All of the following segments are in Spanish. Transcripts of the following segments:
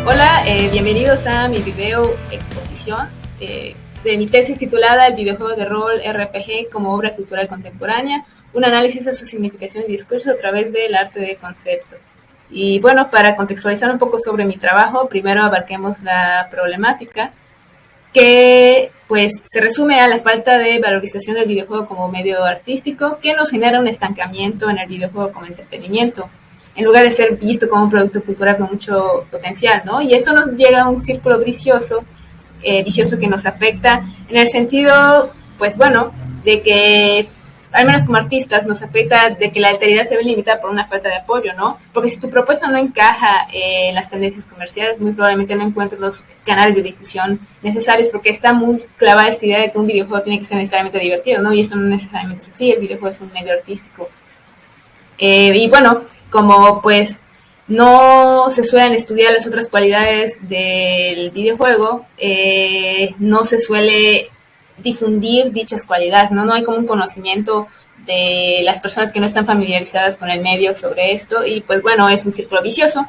Hola, bienvenidos a mi video exposición de mi tesis titulada El videojuego de rol RPG como obra cultural contemporánea, un análisis de su significación y discurso a través del arte de concepto. Y bueno, para contextualizar un poco sobre mi trabajo, primero abarquemos la problemática que pues se resume a la falta de valorización del videojuego como medio artístico que nos genera un estancamiento en el videojuego como entretenimiento en lugar de ser visto como un producto cultural con mucho potencial, ¿no? Y eso nos llega a un círculo vicioso que nos afecta en el sentido, pues bueno, de que al menos como artistas, nos afecta de que la alteridad se ve limitada por una falta de apoyo, ¿no? Porque si tu propuesta no encaja en las tendencias comerciales, muy probablemente no encuentres los canales de difusión necesarios, porque está muy clavada esta idea de que un videojuego tiene que ser necesariamente divertido, ¿no? Y eso no necesariamente es así, el videojuego es un medio artístico. Y bueno, como pues no se suelen estudiar las otras cualidades del videojuego, no se suele difundir dichas cualidades, ¿no? No hay como un conocimiento de las personas que no están familiarizadas con el medio sobre esto y pues bueno, es un círculo vicioso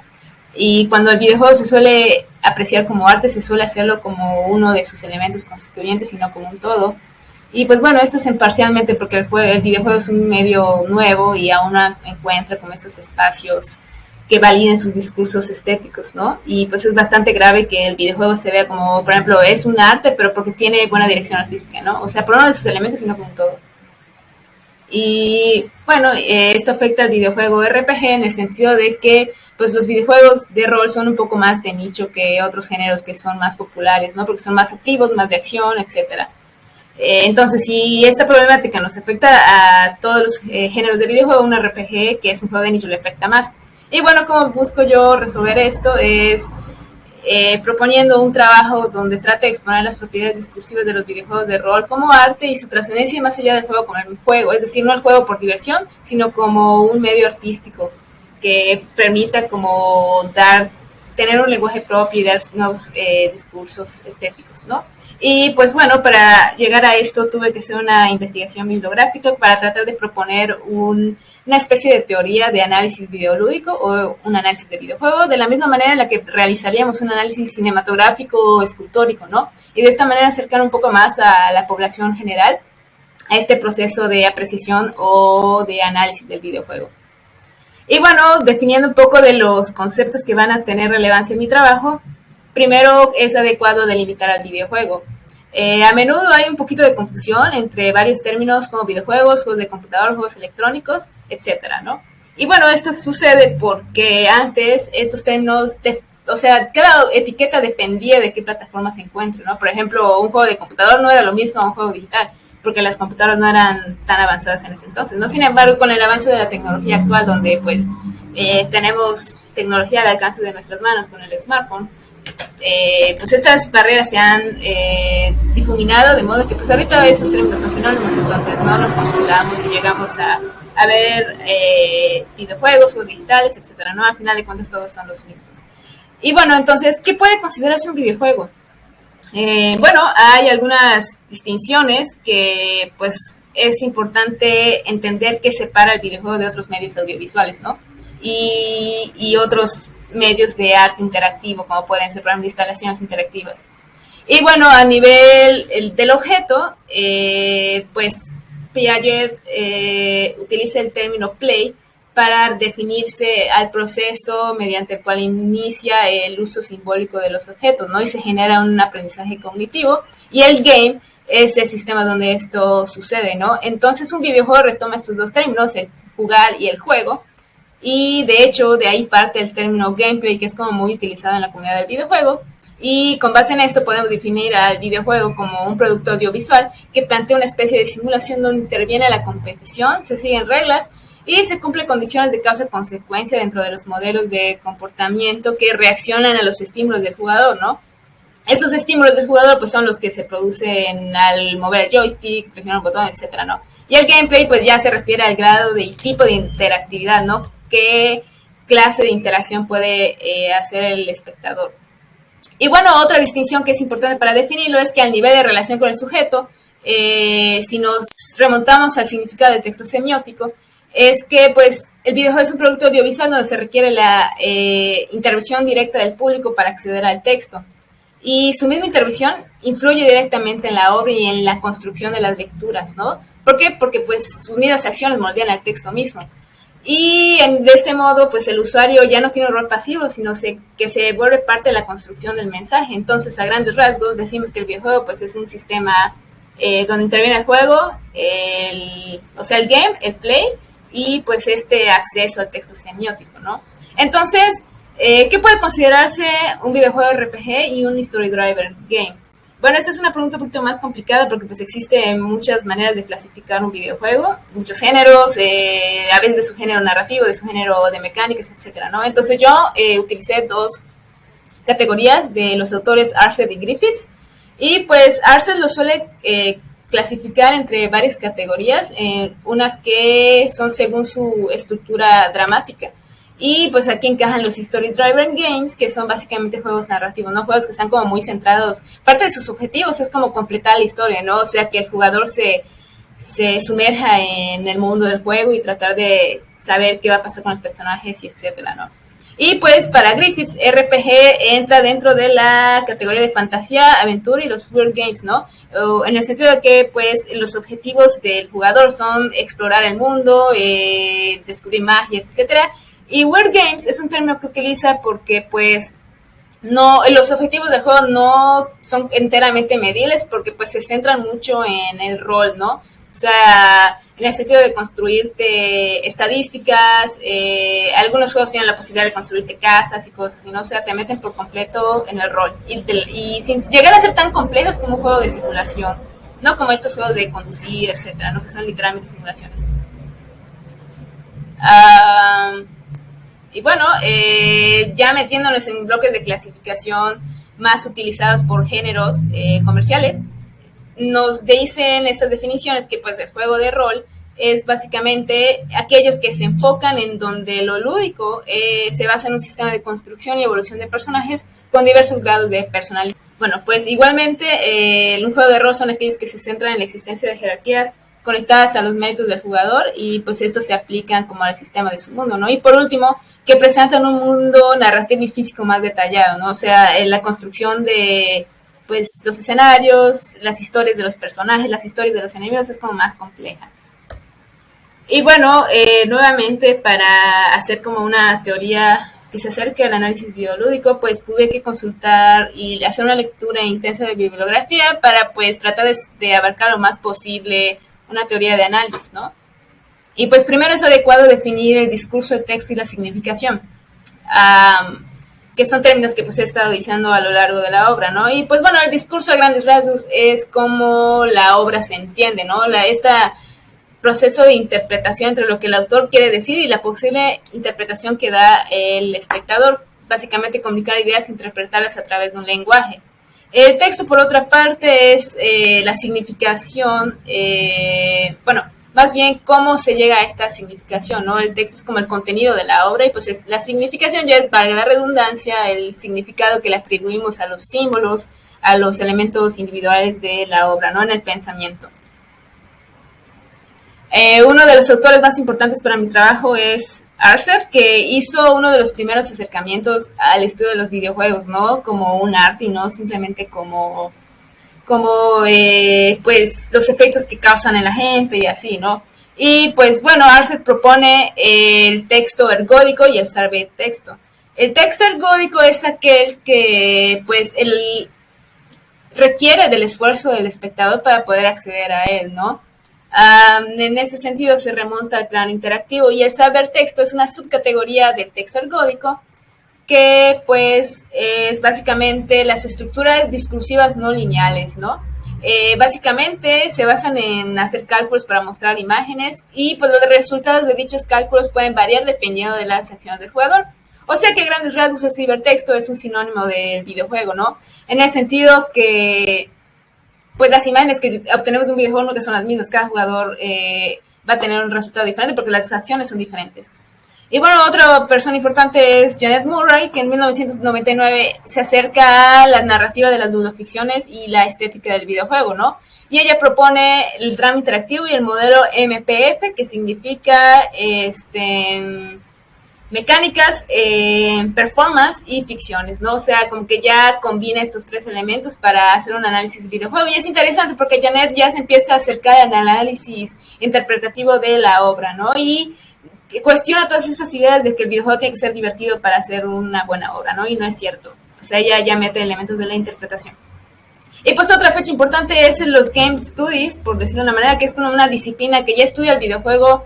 y cuando el videojuego se suele apreciar como arte, se suele hacerlo como uno de sus elementos constituyentes y no como un todo. Y pues bueno, esto es parcialmente porque el videojuego es un medio nuevo y aún no encuentra como estos espacios que validen sus discursos estéticos, ¿no? Y pues es bastante grave que el videojuego se vea como, por ejemplo, es un arte, pero porque tiene buena dirección artística, ¿no? O sea, por uno de sus elementos, sino como un todo. Y bueno, esto afecta al videojuego RPG en el sentido de que pues los videojuegos de rol son un poco más de nicho que otros géneros que son más populares, ¿no? Porque son más activos, más de acción, etcétera. Entonces, si esta problemática nos afecta a todos los géneros de videojuego, un RPG, que es un juego de nicho, le afecta más. Y bueno, como busco yo resolver esto es proponiendo un trabajo donde trate de exponer las propiedades discursivas de los videojuegos de rol como arte y su trascendencia más allá del juego como el juego, es decir, no el juego por diversión, sino como un medio artístico que permita como tener un lenguaje propio y dar nuevos discursos estéticos, ¿no? Y pues bueno, para llegar a esto tuve que hacer una investigación bibliográfica para tratar de proponer una especie de teoría de análisis videolúdico o un análisis de videojuego, de la misma manera en la que realizaríamos un análisis cinematográfico o escultórico, ¿no? Y de esta manera acercar un poco más a la población general a este proceso de apreciación o de análisis del videojuego. Y bueno, definiendo un poco de los conceptos que van a tener relevancia en mi trabajo, primero es adecuado delimitar al videojuego. A menudo hay un poquito de confusión entre varios términos como videojuegos, juegos de computador, juegos electrónicos, etcétera, ¿no? Y bueno, esto sucede porque antes estos términos, o sea, cada etiqueta dependía de qué plataforma se encuentre, ¿no? Por ejemplo, un juego de computador no era lo mismo a un juego digital, porque las computadoras no eran tan avanzadas en ese entonces, ¿no? Sin embargo, con el avance de la tecnología actual, donde pues tenemos tecnología al alcance de nuestras manos con el smartphone, pues estas barreras se han difuminado de modo que pues ahorita estos términos son sinónimos, entonces no nos confundamos y llegamos a ver videojuegos, juegos digitales, etcétera, ¿no? Al final de cuentas todos son los mismos. Y bueno, entonces, ¿qué puede considerarse un videojuego? Bueno, hay algunas distinciones que pues es importante entender que separa el videojuego de otros medios audiovisuales, ¿no? Y otros medios de arte interactivo, como pueden ser, por ejemplo, instalaciones interactivas. Y bueno, a nivel del objeto, pues Piaget utiliza el término play para definirse al proceso mediante el cual inicia el uso simbólico de los objetos, ¿no? Y se genera un aprendizaje cognitivo. Y el game es el sistema donde esto sucede, ¿no? Entonces un videojuego retoma estos dos términos, el jugar y el juego. Y de hecho, de ahí parte el término gameplay, que es como muy utilizado en la comunidad del videojuego. Y con base en esto podemos definir al videojuego como un producto audiovisual que plantea una especie de simulación donde interviene la competición, se siguen reglas y se cumplen condiciones de causa y consecuencia dentro de los modelos de comportamiento que reaccionan a los estímulos del jugador, ¿no? Esos estímulos del jugador pues son los que se producen al mover el joystick, presionar un botón, etcétera, ¿no? Y el gameplay pues ya se refiere al grado de tipo de interactividad, ¿no? ¿Qué clase de interacción puede hacer el espectador? Y bueno, otra distinción que es importante para definirlo es que al nivel de relación con el sujeto, si nos remontamos al significado del texto semiótico, es que pues el videojuego es un producto audiovisual donde se requiere la intervención directa del público para acceder al texto. Y su misma intervención influye directamente en la obra y en la construcción de las lecturas, ¿no? ¿Por qué? Porque pues sus mismas acciones moldean el texto mismo. Y de este modo, pues el usuario ya no tiene un rol pasivo, sino que se vuelve parte de la construcción del mensaje. Entonces, a grandes rasgos, decimos que el videojuego pues es un sistema donde interviene el juego, o sea, el game, el play, y pues este acceso al texto semiótico, ¿no? Entonces, ¿qué puede considerarse un videojuego RPG y un story driver game? Bueno, esta es una pregunta un poquito más complicada porque pues existen muchas maneras de clasificar un videojuego, muchos géneros, a veces de su género narrativo, de su género de mecánicas, etcétera, ¿no? Entonces yo utilicé dos categorías de los autores Arset y Griffiths, y pues Arset lo suele clasificar entre varias categorías, unas que son según su estructura dramática. Y pues aquí encajan los Story Driven Games, que son básicamente juegos narrativos, ¿no? Juegos que están como muy centrados. Parte de sus objetivos es como completar la historia, ¿no? O sea, que el jugador se sumerja en el mundo del juego y tratar de saber qué va a pasar con los personajes y etcétera, ¿no? Y pues para Griffiths, RPG entra dentro de la categoría de fantasía, aventura y los Word Games, ¿no? En el sentido de que pues los objetivos del jugador son explorar el mundo, descubrir magia, etcétera. Y Word Games es un término que utiliza porque pues no, los objetivos del juego no son enteramente medibles porque pues se centran mucho en el rol, ¿no? O sea, en el sentido de construirte estadísticas, algunos juegos tienen la posibilidad de construirte casas y cosas así, ¿no? O sea, te meten por completo en el rol. Y sin llegar a ser tan complejos como un juego de simulación, ¿no? Como estos juegos de conducir, etcétera, ¿no? Que son literalmente simulaciones. Y bueno, ya metiéndonos en bloques de clasificación más utilizados por géneros comerciales, nos dicen estas definiciones que pues el juego de rol es básicamente aquellos que se enfocan en donde lo lúdico se basa en un sistema de construcción y evolución de personajes con diversos grados de personalidad. Bueno, pues igualmente un juego de rol son aquellos que se centran en la existencia de jerarquías conectadas a los méritos del jugador y pues estos se aplican como al sistema de su mundo, ¿no? Y por último, que presentan un mundo narrativo y físico más detallado, ¿no? O sea, en la construcción de pues los escenarios, las historias de los personajes, las historias de los enemigos es como más compleja. Y bueno, nuevamente para hacer como una teoría que se acerque al análisis videolúdico, pues tuve que consultar y hacer una lectura intensa de bibliografía para pues tratar de abarcar lo más posible una teoría de análisis, ¿no? Y pues primero es adecuado definir el discurso, el texto y la significación, que son términos que pues he estado diciendo a lo largo de la obra, ¿no? Y pues bueno, el discurso a grandes rasgos es cómo la obra se entiende, ¿no? Este proceso de interpretación entre lo que el autor quiere decir y la posible interpretación que da el espectador, básicamente comunicar ideas e interpretarlas a través de un lenguaje. El texto, por otra parte, es la significación, bueno, más bien cómo se llega a esta significación, ¿no? El texto es como el contenido de la obra y pues la significación ya es, valga la redundancia, el significado que le atribuimos a los símbolos, a los elementos individuales de la obra, ¿no? En el pensamiento. Uno de los autores más importantes para mi trabajo es Archer, que hizo uno de los primeros acercamientos al estudio de los videojuegos, ¿no? Como un arte y no simplemente como pues los efectos que causan en la gente y así, ¿no? Y pues bueno, Archer propone el texto ergódico y el saber texto. El texto ergódico es aquel que pues requiere del esfuerzo del espectador para poder acceder a él, ¿no? En este sentido se remonta al plano interactivo y el saber texto es una subcategoría del texto ergódico que pues es básicamente las estructuras discursivas no lineales, ¿no? Básicamente se basan en hacer cálculos para mostrar imágenes y pues los resultados de dichos cálculos pueden variar dependiendo de las acciones del jugador. O sea que a grandes rasgos el cibertexto es un sinónimo del videojuego, ¿no? En el sentido que pues las imágenes que obtenemos de un videojuego nunca son las mismas. Cada jugador va a tener un resultado diferente porque las acciones son diferentes. Y bueno, otra persona importante es Janet Murray, que en 1999 se acerca a la narrativa de las ludoficciones y la estética del videojuego, ¿no? y ella propone el drama interactivo y el modelo MPF, que significa mecánicas, performance y ficciones, ¿no? O sea, como que ya combina estos tres elementos para hacer un análisis de videojuego. Y es interesante porque Janet ya se empieza a acercar al análisis interpretativo de la obra, ¿no? Y cuestiona todas estas ideas de que el videojuego tiene que ser divertido para hacer una buena obra, ¿no? Y no es cierto. O sea, ella ya mete elementos de la interpretación. Y pues otra fecha importante es los Game Studies, por decirlo de una manera, que es como una disciplina que ya estudia el videojuego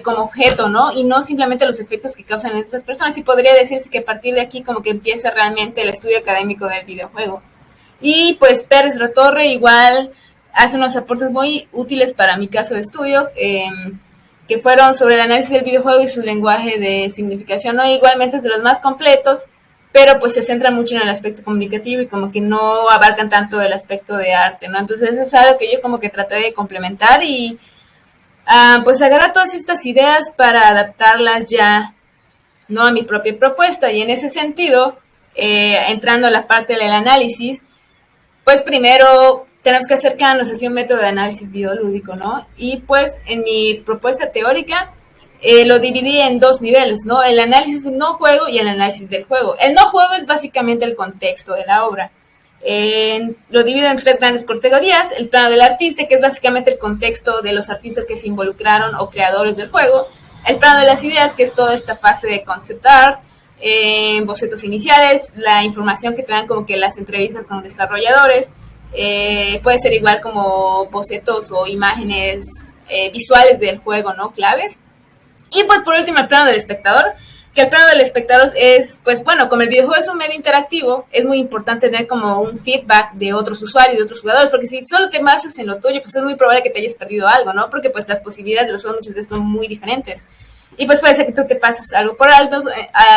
como objeto, ¿no? Y no simplemente los efectos que causan en otras personas. Y podría decirse que a partir de aquí como que empieza realmente el estudio académico del videojuego. Y pues Pérez Retorre igual hace unos aportes muy útiles para mi caso de estudio, que fueron sobre el análisis del videojuego y su lenguaje de significación, ¿no? Igualmente es de los más completos, pero pues se centra mucho en el aspecto comunicativo y como que no abarcan tanto el aspecto de arte, ¿no? Entonces eso es algo que yo como que traté de complementar y pues agarrar todas estas ideas para adaptarlas ya, ¿no? A mi propia propuesta. Y en ese sentido, entrando a la parte del análisis, pues primero tenemos que acercarnos hacia un método de análisis videolúdico, ¿no? Y pues en mi propuesta teórica lo dividí en dos niveles, ¿no? El análisis del no juego y el análisis del juego. El no juego es básicamente el contexto de la obra. Lo divido en tres grandes categorías: el plano del artista, que es básicamente el contexto de los artistas que se involucraron o creadores del juego; el plano de las ideas, que es toda esta fase de concept art, bocetos iniciales, la información que te dan como que las entrevistas con desarrolladores, puede ser igual como bocetos o imágenes visuales del juego, ¿no? Claves. Y pues por último el plano del espectador, que el plano del espectador es, pues bueno, como el videojuego es un medio interactivo, es muy importante tener como un feedback de otros usuarios, de otros jugadores, porque si solo te basas en lo tuyo, pues es muy probable que te hayas perdido algo, ¿no? Porque pues las posibilidades de los juegos muchas veces son muy diferentes. Y pues puede ser que tú te pases algo por alto,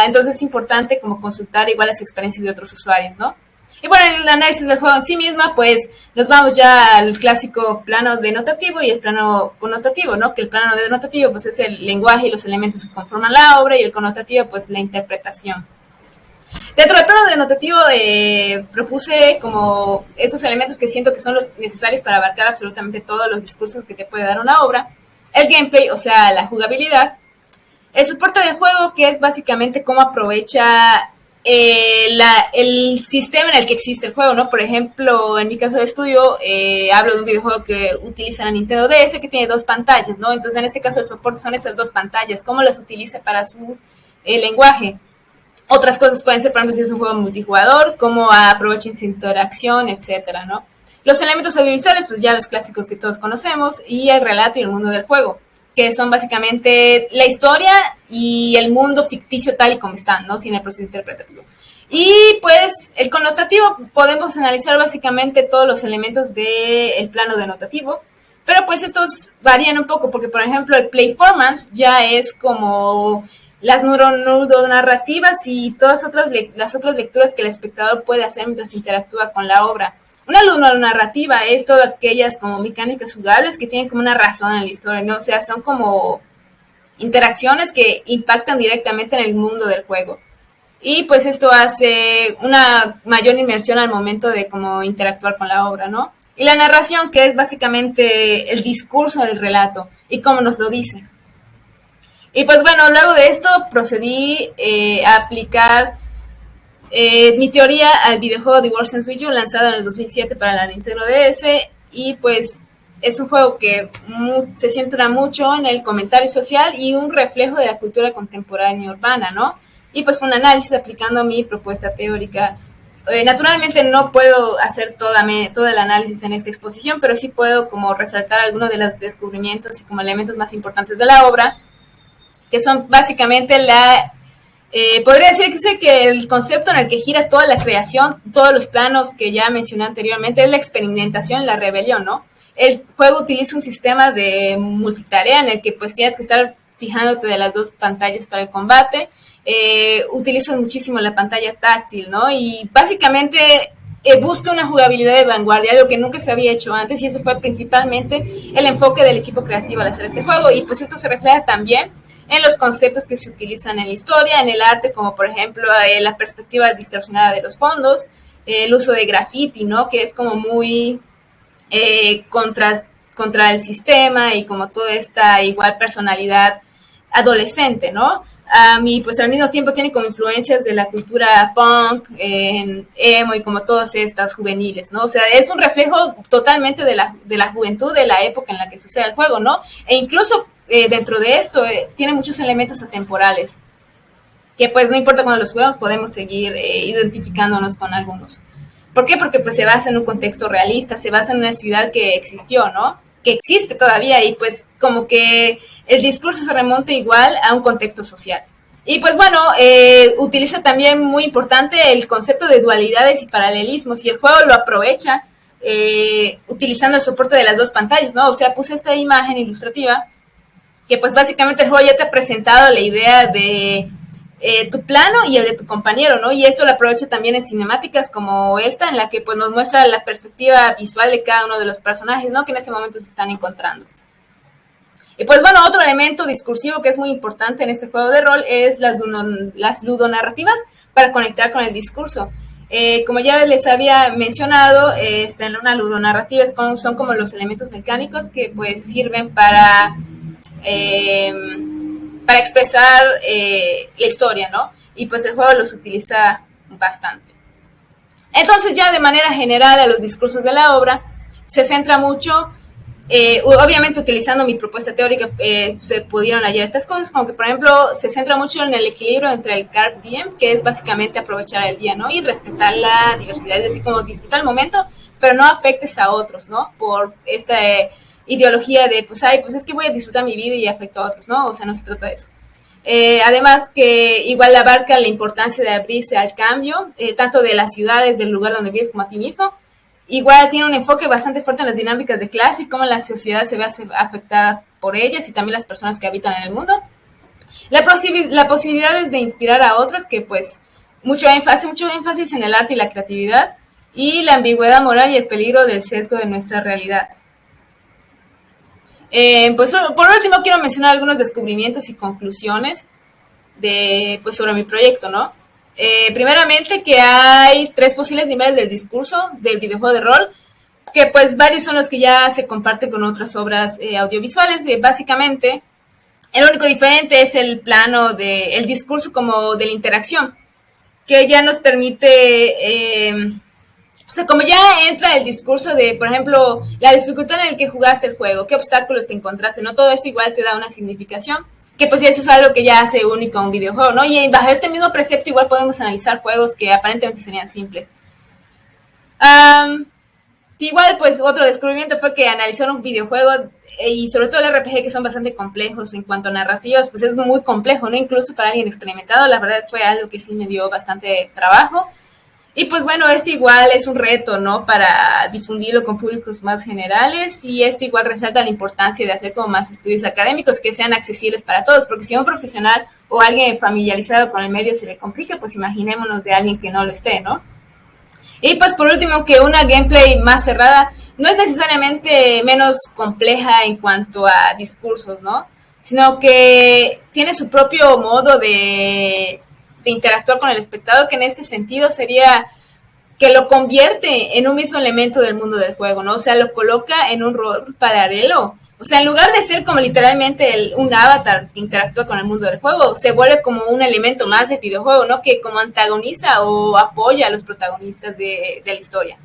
entonces es importante como consultar igual las experiencias de otros usuarios, ¿no? Y bueno, en el análisis del juego en sí misma, pues nos vamos ya al clásico plano denotativo y el plano connotativo, ¿no? Que el plano denotativo pues es el lenguaje y los elementos que conforman la obra, y el connotativo pues la interpretación. Dentro del plano denotativo propuse como estos elementos que siento que son los necesarios para abarcar absolutamente todos los discursos que te puede dar una obra: el gameplay, o sea, la jugabilidad; el soporte del juego, que es básicamente cómo aprovecha el sistema en el que existe el juego, ¿no? Por ejemplo, en mi caso de estudio, hablo de un videojuego que utiliza la Nintendo DS, que tiene dos pantallas, ¿no? Entonces, en este caso, el soporte son esas dos pantallas, cómo las utiliza para su lenguaje. Otras cosas pueden ser, por ejemplo, si es un juego multijugador, cómo aprovechen su interacción, etcétera, ¿no? Los elementos audiovisuales, pues ya los clásicos que todos conocemos, y el relato y el mundo del juego, que son básicamente la historia y el mundo ficticio tal y como están, ¿no? Sin el proceso interpretativo. Y pues el connotativo, podemos analizar básicamente todos los elementos del plano denotativo, pero pues estos varían un poco, porque por ejemplo el playformance ya es como las neuronarrativas y todas las otras lecturas que el espectador puede hacer mientras interactúa con la obra. Una narrativa es todas aquellas como mecánicas jugables que tienen como una razón en la historia, ¿no? O sea, son como interacciones que impactan directamente en el mundo del juego. Y pues esto hace una mayor inmersión al momento de como interactuar con la obra, ¿no? Y la narración, que es básicamente el discurso del relato y cómo nos lo dice. Y pues bueno, luego de esto procedí a aplicar mi teoría al videojuego The World Ends With You, lanzado en el 2007 para la Nintendo DS. Y pues es un juego que se centra mucho en el comentario social y un reflejo de la cultura contemporánea urbana, ¿no? Y pues fue un análisis aplicando mi propuesta teórica. Naturalmente no puedo hacer todo el análisis en esta exposición, pero sí puedo como resaltar algunos de los descubrimientos y como elementos más importantes de la obra, que son básicamente podría decir que el concepto en el que gira toda la creación, todos los planos que ya mencioné anteriormente, es la experimentación, la rebelión, ¿no? El juego utiliza un sistema de multitarea en el que pues tienes que estar fijándote de las dos pantallas para el combate. Utiliza muchísimo la pantalla táctil, ¿no? Y básicamente busca una jugabilidad de vanguardia, algo que nunca se había hecho antes, y ese fue principalmente el enfoque del equipo creativo al hacer este juego. Y pues esto se refleja también en los conceptos que se utilizan en la historia, en el arte, como por ejemplo la perspectiva distorsionada de los fondos, el uso de graffiti, ¿no? Que es como muy contra el sistema y como toda esta igual personalidad adolescente, ¿no? Pues al mismo tiempo tiene como influencias de la cultura punk, emo y como todas estas juveniles, ¿no? O sea, es un reflejo totalmente de la juventud de la época en la que sucede el juego, ¿no? E incluso dentro de esto tiene muchos elementos atemporales, que pues no importa cuando los juegos podemos seguir identificándonos con algunos. ¿Por qué? Porque pues se basa en un contexto realista, se basa en una ciudad que existió, ¿no? Que existe todavía y pues como que el discurso se remonta igual a un contexto social. Y pues bueno, utiliza también muy importante el concepto de dualidades y paralelismos y el juego lo aprovecha utilizando el soporte de las dos pantallas, ¿no? O sea, puse esta imagen ilustrativa que pues básicamente el juego ya te ha presentado la idea de tu plano y el de tu compañero, ¿no? Y esto lo aprovecha también en cinemáticas como esta, en la que pues nos muestra la perspectiva visual de cada uno de los personajes, ¿no? Que en ese momento se están encontrando. Y pues bueno, otro elemento discursivo que es muy importante en este juego de rol es las ludonarrativas para conectar con el discurso. Como ya les había mencionado, en una ludonarrativa son como los elementos mecánicos que pues sirven para expresar la historia, ¿no? Y pues el juego los utiliza bastante. Entonces ya de manera general a los discursos de la obra se centra mucho, obviamente utilizando mi propuesta teórica se pudieron hallar estas cosas, como que por ejemplo se centra mucho en el equilibrio entre el carpe diem, que es básicamente aprovechar el día, ¿no? Y respetar la diversidad, es decir, como disfrutar el momento, pero no afectes a otros, ¿no? Por esta ideología de, pues es que voy a disfrutar mi vida y afecto a otros, ¿no? O sea, no se trata de eso. Además que igual abarca la importancia de abrirse al cambio, tanto de las ciudades, del lugar donde vives como a ti mismo. Igual tiene un enfoque bastante fuerte en las dinámicas de clase y cómo la sociedad se ve afectada por ellas y también las personas que habitan en el mundo. La posibilidad es de inspirar a otros, que pues hace mucho énfasis en el arte y la creatividad, y la ambigüedad moral y el peligro del sesgo de nuestra realidad. Pues por último quiero mencionar algunos descubrimientos y conclusiones sobre mi proyecto, ¿no? Primeramente que hay 3 posibles niveles del discurso del videojuego de rol, que pues varios son los que ya se comparten con otras obras audiovisuales. Básicamente, el único diferente es el plano del discurso como de la interacción, que ya nos permite... o sea, como ya entra el discurso de, por ejemplo, la dificultad en el que jugaste el juego, qué obstáculos te encontraste, ¿no? Todo esto igual te da una significación, que pues eso es algo que ya hace único a un videojuego, ¿no? Y bajo este mismo precepto igual podemos analizar juegos que aparentemente serían simples. Igual, pues otro descubrimiento fue que analizar un videojuego y sobre todo el RPG, que son bastante complejos en cuanto a narrativas, pues es muy complejo, ¿no? Incluso para alguien experimentado, la verdad fue algo que sí me dio bastante trabajo. Y pues bueno, esto igual es un reto, ¿no? Para difundirlo con públicos más generales, y esto igual resalta la importancia de hacer como más estudios académicos que sean accesibles para todos, porque si a un profesional o alguien familiarizado con el medio se le complica, pues imaginémonos de alguien que no lo esté, ¿no? Y pues por último, que una gameplay más cerrada no es necesariamente menos compleja en cuanto a discursos, ¿no? Sino que tiene su propio modo de interactuar con el espectador, que en este sentido sería que lo convierte en un mismo elemento del mundo del juego, ¿no? O sea, lo coloca en un rol paralelo. O sea, en lugar de ser como literalmente un avatar que interactúa con el mundo del juego, se vuelve como un elemento más del videojuego, ¿no? Que como antagoniza o apoya a los protagonistas de la historia.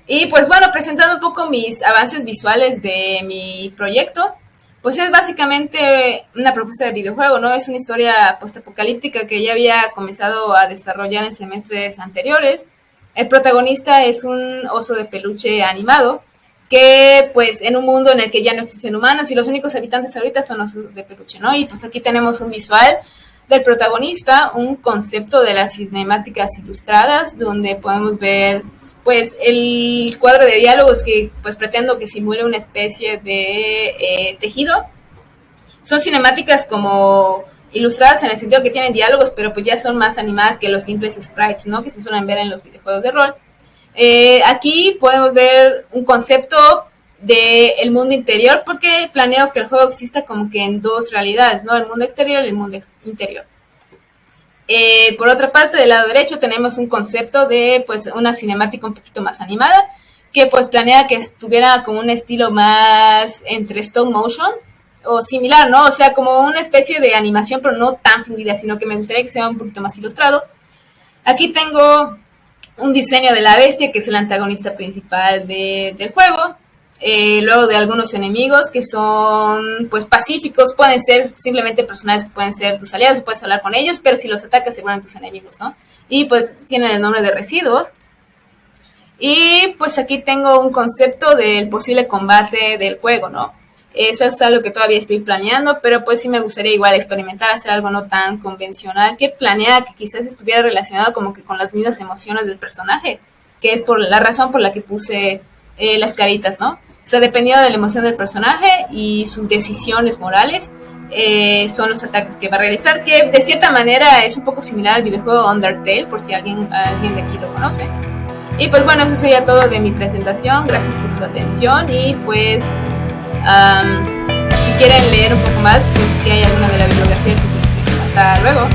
Y pues bueno, presentando un poco mis avances visuales de mi proyecto, pues es básicamente una propuesta de videojuego, ¿no? Es una historia postapocalíptica que ya había comenzado a desarrollar en semestres anteriores. El protagonista es un oso de peluche animado, que pues en un mundo en el que ya no existen humanos y los únicos habitantes ahorita son osos de peluche, ¿no? Y pues aquí tenemos un visual del protagonista, un concepto de las cinemáticas ilustradas, donde podemos ver pues el cuadro de diálogos que pues pretendo que simule una especie de tejido. Son cinemáticas como ilustradas en el sentido que tienen diálogos, pero pues ya son más animadas que los simples sprites, ¿no? Que se suelen ver en los videojuegos de rol. Aquí podemos ver un concepto del mundo interior, porque planeo que el juego exista como que en 2 realidades, ¿no? El mundo exterior y el mundo interior. Por otra parte, del lado derecho tenemos un concepto de pues una cinemática un poquito más animada, que pues planea que estuviera como un estilo más entre stop motion o similar, ¿no? O sea, como una especie de animación, pero no tan fluida, sino que me gustaría que sea un poquito más ilustrado. Aquí tengo un diseño de la bestia, que es el antagonista principal del juego. Luego de algunos enemigos que son pues pacíficos, pueden ser simplemente personajes que pueden ser tus aliados, puedes hablar con ellos, pero si los atacas se vuelven tus enemigos, ¿no? Y pues tienen el nombre de residuos. Y pues aquí tengo un concepto del posible combate del juego, ¿no? Eso es algo que todavía estoy planeando, pero pues sí me gustaría igual experimentar, hacer algo no tan convencional, que planea que quizás estuviera relacionado como que con las mismas emociones del personaje, que es por la razón por la que puse las caritas, ¿no? O sea, dependiendo de la emoción del personaje y sus decisiones morales, son los ataques que va a realizar, que de cierta manera es un poco similar al videojuego Undertale, por si alguien de aquí lo conoce. Y pues bueno, eso sería todo de mi presentación. Gracias por su atención y pues si quieren leer un poco más, pues que hay alguna de la bibliografía que utilicé. Hasta luego.